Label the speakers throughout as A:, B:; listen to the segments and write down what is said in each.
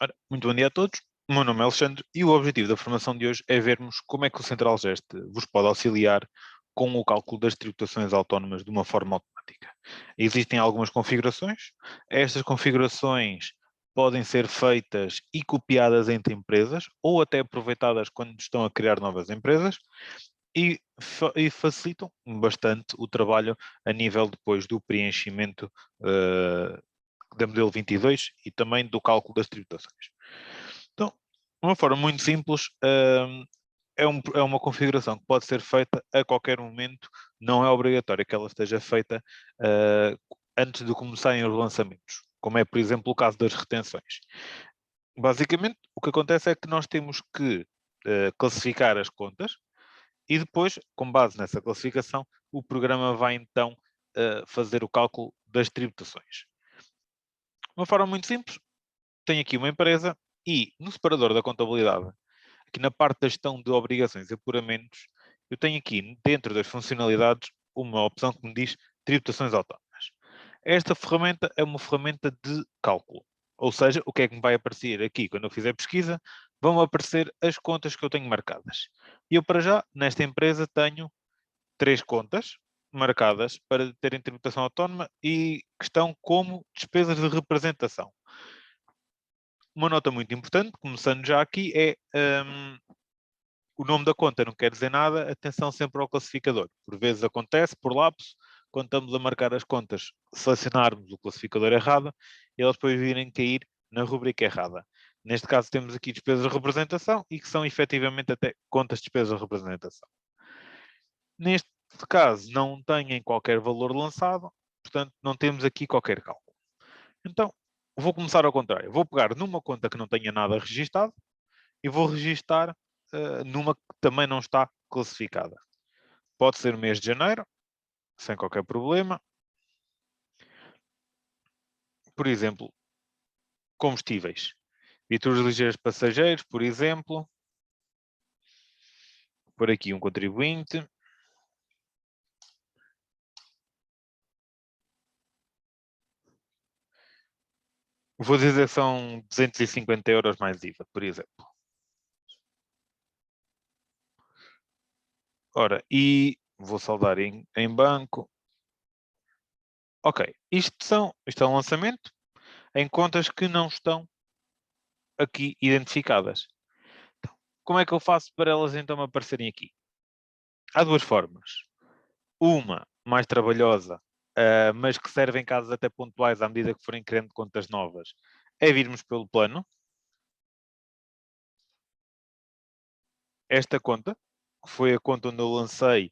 A: Ora, muito bom dia a todos. O meu nome é Alexandre e o objetivo da formação de hoje é vermos como é que o Central Geste vos pode auxiliar com o cálculo das tributações autónomas de uma forma automática. Existem algumas configurações. Estas configurações podem ser feitas e copiadas entre empresas ou até aproveitadas quando estão a criar novas empresas e facilitam bastante o trabalho a nível depois do preenchimento da modelo 22 e também do cálculo das tributações. Então, uma forma muito simples, é uma configuração que pode ser feita a qualquer momento, não é obrigatório que ela esteja feita antes de começarem os lançamentos, como é, por exemplo, o caso das retenções. Basicamente, o que acontece é que nós temos que classificar as contas e depois, com base nessa classificação, o programa vai então fazer o cálculo das tributações. Uma forma muito simples, tenho aqui uma empresa e no separador da contabilidade, aqui na parte da gestão de obrigações e apuramentos, eu tenho aqui dentro das funcionalidades uma opção que me diz tributações autónomas. Esta ferramenta é uma ferramenta de cálculo, ou seja, o que é que me vai aparecer aqui quando eu fizer pesquisa, vão aparecer as contas que eu tenho marcadas. E eu para já, nesta empresa, tenho 3 contas marcadas para terem tributação autónoma e que estão como despesas de representação. Uma nota muito importante, começando já aqui, é o nome da conta não quer dizer nada, atenção sempre ao classificador. Por vezes acontece, por lapso, quando estamos a marcar as contas, selecionarmos o classificador errado, e eles depois virem cair na rubrica errada. Neste caso temos aqui despesas de representação e que são efetivamente até contas de despesas de representação. Neste caso não têm qualquer valor lançado, portanto não temos aqui qualquer cálculo. Então, vou começar ao contrário. Vou pegar numa conta que não tenha nada registado e vou registar numa que também não está classificada. Pode ser o mês de janeiro, sem qualquer problema. Por exemplo, combustíveis. Viaturas ligeiras passageiros, por exemplo. Por aqui um contribuinte. Vou dizer que são 250 euros mais IVA, por exemplo. Ora, e vou saldar em banco. Ok, isto é um lançamento em contas que não estão aqui identificadas. Então, como é que eu faço para elas então aparecerem aqui? Há duas formas. Uma mais trabalhosa, mas que serve em casos até pontuais à medida que forem criando contas novas, é virmos pelo plano. Esta conta, que foi a conta onde eu lancei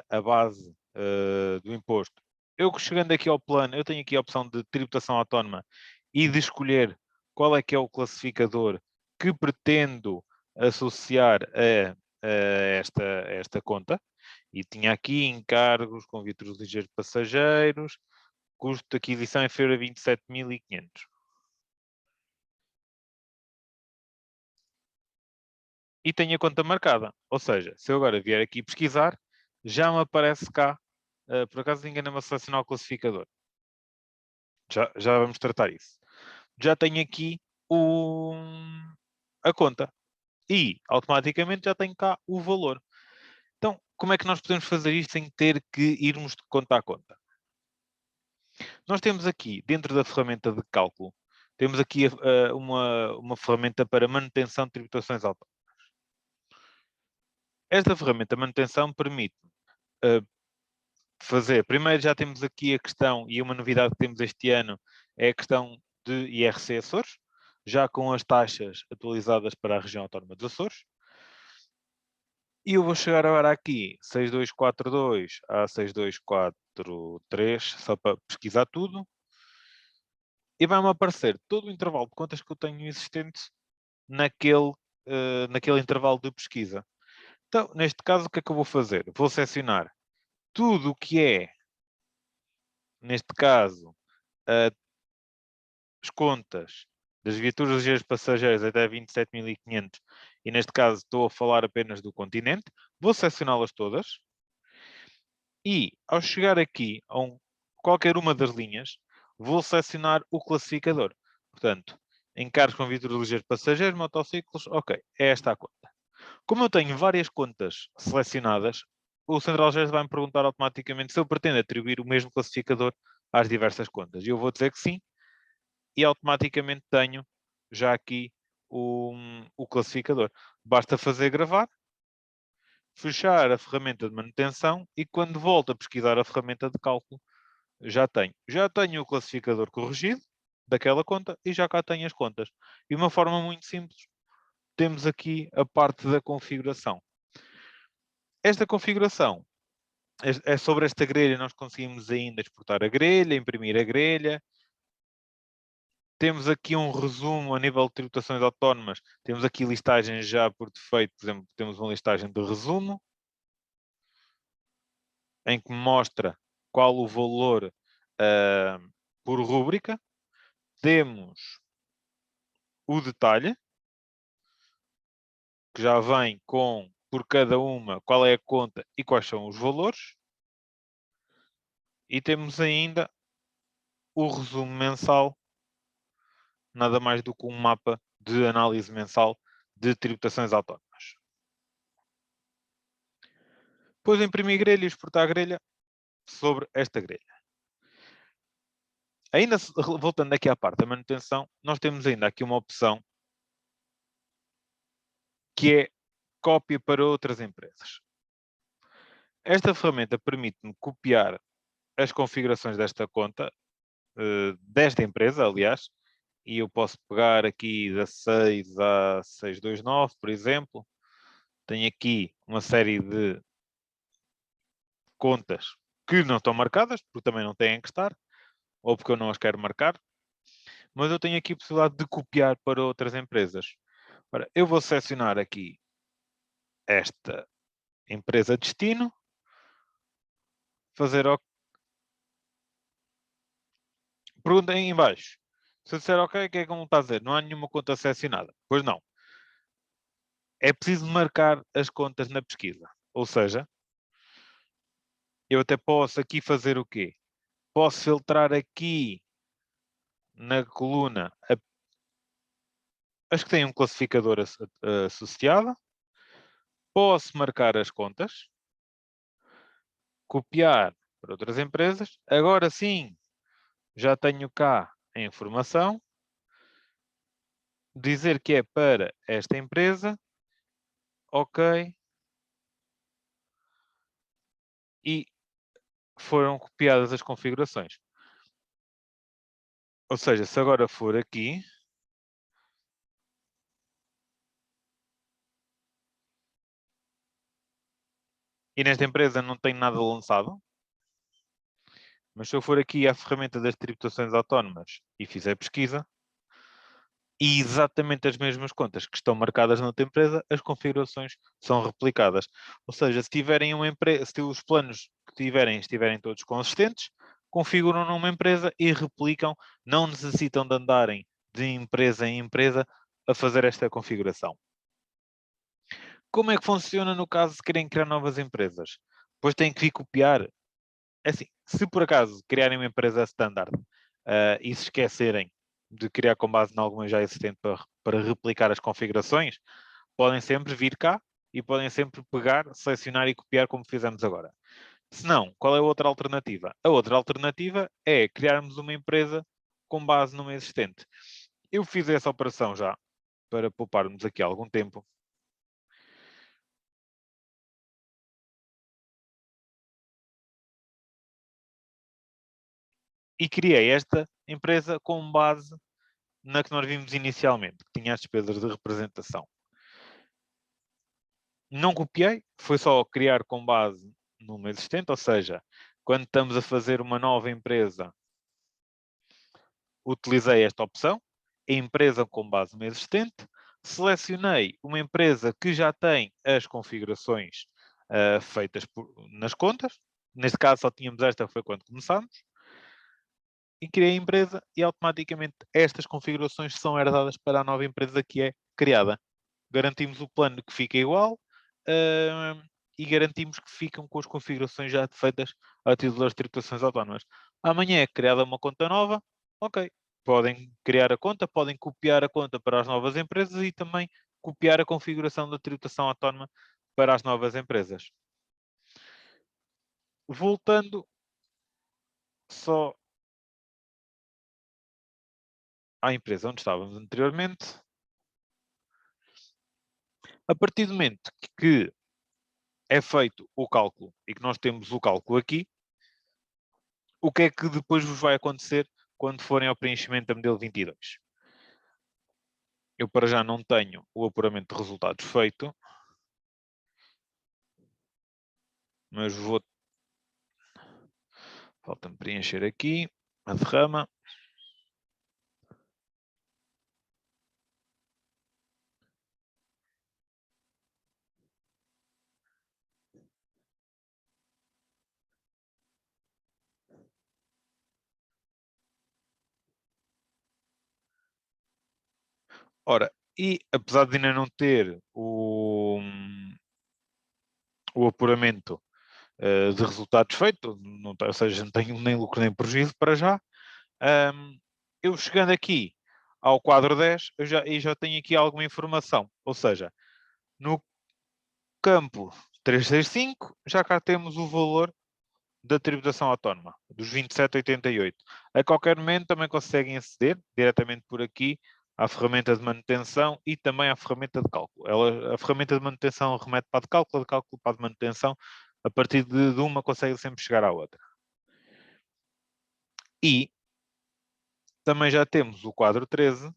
A: a base do imposto. Eu chegando aqui ao plano, eu tenho aqui a opção de tributação autónoma e de escolher qual é que é o classificador que pretendo associar a esta conta. E tinha aqui encargos com viaturas ligeiros passageiros, custo de aquisição inferior a 27.500. E tenho a conta marcada. Ou seja, se eu agora vier aqui pesquisar, já me aparece cá, por acaso engana-me a selecionar o classificador. Já vamos tratar isso. Já tenho aqui o, a conta. E automaticamente já tenho cá o valor. Então, como é que nós podemos fazer isto sem ter que irmos de conta a conta? Nós temos aqui, dentro da ferramenta de cálculo, temos aqui uma ferramenta para manutenção de tributações autónomas. Esta ferramenta de manutenção permite uh, fazer, primeiro já temos aqui a questão, e uma novidade que temos este ano, é a questão de IRC Açores, já com as taxas atualizadas para a região autónoma dos Açores. E eu vou chegar agora aqui, 6242 a 6243, só para pesquisar tudo. E vai-me aparecer todo o intervalo de contas que eu tenho existente naquele intervalo de pesquisa. Então, neste caso, o que é que eu vou fazer? Vou selecionar tudo o que é, neste caso, as contas das viaturas ligeiras passageiras até 27.500 e neste caso estou a falar apenas do continente, vou selecioná-las todas e ao chegar aqui qualquer uma das linhas, vou selecionar o classificador. Portanto, encargos com viaturas ligeiras passageiros, motociclos, ok, é esta a conta. Como eu tenho várias contas selecionadas, o Central-Gest vai-me perguntar automaticamente se eu pretendo atribuir o mesmo classificador às diversas contas. E eu vou dizer que sim, e automaticamente tenho já aqui o classificador. Basta fazer gravar, fechar a ferramenta de manutenção e quando volto a pesquisar a ferramenta de cálculo, já tenho o classificador corrigido daquela conta e já cá tenho as contas. E de uma forma muito simples, temos aqui a parte da configuração. Esta configuração é sobre esta grelha, nós conseguimos ainda exportar a grelha, imprimir a grelha. Temos aqui um resumo a nível de tributações autónomas. Temos aqui listagens já por defeito, por exemplo, temos uma listagem de resumo, em que mostra qual o valor por rúbrica. Temos o detalhe, que já vem com, por cada uma, qual é a conta e quais são os valores. E temos ainda o resumo mensal, nada mais do que um mapa de análise mensal de tributações autónomas. Depois imprimir grelha e exportar a grelha sobre esta grelha. Ainda voltando aqui à parte da manutenção, nós temos ainda aqui uma opção que é cópia para outras empresas. Esta ferramenta permite-me copiar as configurações desta conta, desta empresa, aliás, e eu posso pegar aqui da 6 à 629, por exemplo. Tenho aqui uma série de contas que não estão marcadas, porque também não têm que estar, ou porque eu não as quero marcar, mas eu tenho aqui a possibilidade de copiar para outras empresas. Ora, eu vou selecionar aqui esta empresa destino, fazer OK. Pergunta aí em baixo. Se eu disser OK, o que é que me está a dizer? Não há nenhuma conta selecionada. Pois não. É preciso marcar as contas na pesquisa. Ou seja, eu até posso aqui fazer o quê? Posso filtrar aqui na coluna as que têm um classificador associado. Posso marcar as contas. Copiar para outras empresas. Agora sim, já tenho cá a informação. Dizer que é para esta empresa. OK. E foram copiadas as configurações. Ou seja, se agora for aqui, e nesta empresa não tenho nada lançado, mas se eu for aqui à ferramenta das tributações autónomas e fizer pesquisa, e exatamente as mesmas contas que estão marcadas noutra empresa, as configurações são replicadas. Ou seja, se tiverem uma empresa, se os planos que estiverem todos consistentes, configuram numa empresa e replicam, não necessitam de andarem de empresa em empresa a fazer esta configuração. Como é que funciona no caso de querem criar novas empresas? Depois têm que vir copiar. É assim, se por acaso criarem uma empresa standard e se esquecerem de criar com base em alguma já existente para replicar as configurações, podem sempre vir cá e podem sempre pegar, selecionar e copiar como fizemos agora. Se não, qual é a outra alternativa? A outra alternativa é criarmos uma empresa com base numa existente. Eu fiz essa operação já, para pouparmos aqui algum tempo. E criei esta empresa com base na que nós vimos inicialmente, que tinha as despesas de representação. Não copiei, foi só criar com base numa existente, ou seja, quando estamos a fazer uma nova empresa, utilizei esta opção, a empresa com base numa existente, selecionei uma empresa que já tem as configurações feitas nas contas, neste caso só tínhamos esta, foi quando começámos, e criei a empresa e automaticamente estas configurações são herdadas para a nova empresa que é criada. Garantimos o plano que fica igual e garantimos que ficam com as configurações já feitas a título das tributações autónomas. Amanhã é criada uma conta nova, ok, podem criar a conta, podem copiar a conta para as novas empresas e também copiar a configuração da tributação autónoma para as novas empresas. Voltando só à empresa onde estávamos anteriormente, a partir do momento que é feito o cálculo e que nós temos o cálculo aqui, o que é que depois vos vai acontecer quando forem ao preenchimento da modelo 22? Eu para já não tenho o apuramento de resultados feito, mas vou... Falta-me preencher aqui a derrama. Ora, e apesar de ainda não ter o apuramento de resultados feito, não, ou seja, não tenho nem lucro nem prejuízo para já, eu chegando aqui ao quadro 10, eu já tenho aqui alguma informação, ou seja, no campo 365 já cá temos o valor da tributação autónoma, dos 27,88. A qualquer momento também conseguem aceder diretamente por aqui à ferramenta de manutenção e também à ferramenta de cálculo. A ferramenta de manutenção remete para a de cálculo para a de manutenção. A partir de uma consegue sempre chegar à outra. E também já temos o quadro 13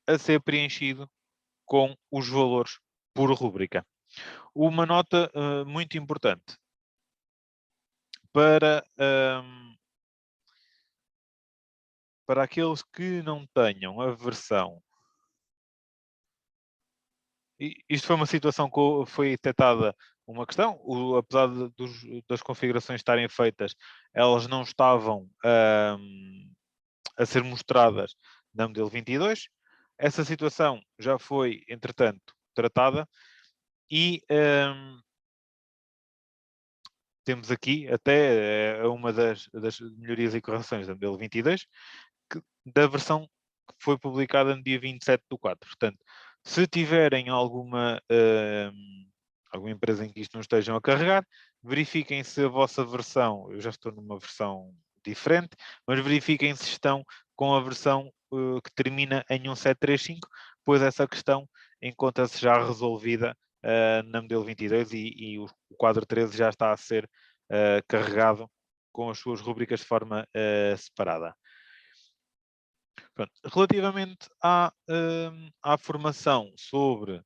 A: a ser preenchido com os valores por rúbrica. Uma nota muito importante para aqueles que não tenham a versão. Isto foi uma situação que foi detectada uma questão, apesar das configurações estarem feitas, elas não estavam a ser mostradas na modelo 22. Essa situação já foi, entretanto, tratada e temos aqui até uma das melhorias e correções da modelo 22, da versão que foi publicada no dia 27/4. Portanto, se tiverem alguma empresa em que isto não estejam a carregar, verifiquem se a vossa versão, eu já estou numa versão diferente, mas verifiquem se estão com a versão que termina em 1735, pois essa questão encontra-se já resolvida na modelo 22 e o quadro 13 já está a ser carregado com as suas rubricas de forma separada. Pronto. Relativamente à formação sobre